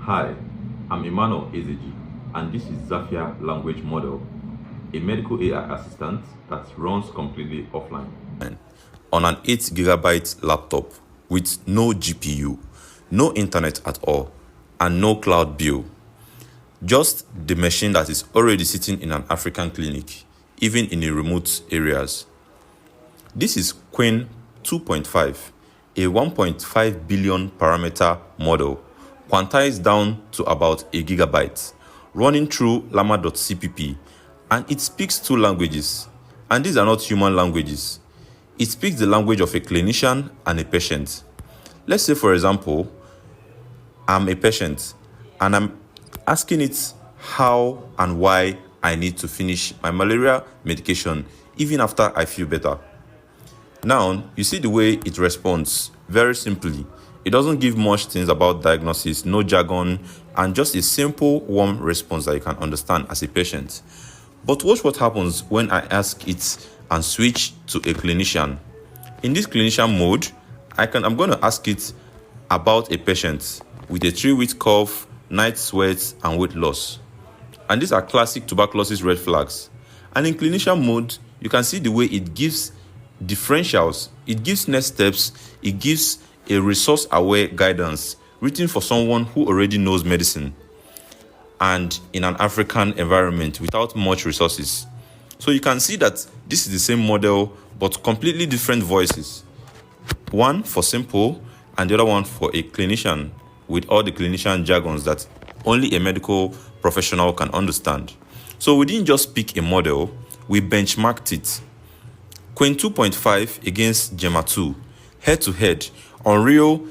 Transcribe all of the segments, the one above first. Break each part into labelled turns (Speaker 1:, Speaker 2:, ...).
Speaker 1: Hi, I'm Emmanuel Ezeji, and this is Zafia Language Model, a medical AI assistant that runs completely offline.
Speaker 2: On an 8GB laptop with no GPU, no internet at all, and no cloud bill. Just the machine that is already sitting in an African clinic, even in the remote areas. This is Qwen 2.5, a 1.5 billion parameter model, quantized down to about a gigabyte, running through llama.cpp, and it speaks two languages, and these are not human languages. It speaks the language of a clinician and a patient. Let's say, for example, I'm a patient, and I'm asking it how and why I need to finish my malaria medication even after I feel better. Now, you see the way it responds, very simply. It doesn't give much things about diagnosis, no jargon, and just a simple, warm response that you can understand as a patient. But watch what happens when I ask it and switch to a clinician. In this clinician mode, I'm going to ask it about a patient with a 3-week cough, night sweats, and weight loss. And these are classic tuberculosis red flags. And in clinician mode, you can see the way it gives differentials, it gives next steps, it gives a resource-aware guidance written for someone who already knows medicine and in an African environment without much resources. So you can see that this is the same model but completely different voices. One for simple and the other one for a clinician with all the clinician jargons that only a medical professional can understand. So we didn't just pick a model, we benchmarked it. Qwen 2.5 against Zema 2, head-to-head, Unreal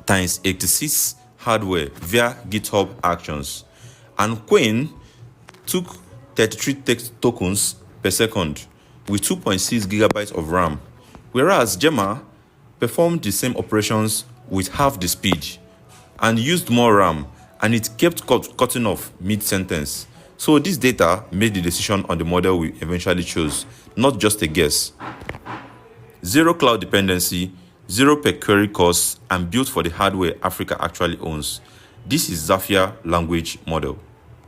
Speaker 2: times 86 hardware via GitHub Actions. And Qwen took 33 text tokens per second with 2.6 gigabytes of RAM, whereas Zema performed the same operations with half the speed and used more RAM, and it kept cutting off mid-sentence. So this data made the decision on the model we eventually chose, not just a guess. Zero cloud dependency, zero per query costs, and built for the hardware Africa actually owns. This is Zafia Language Model.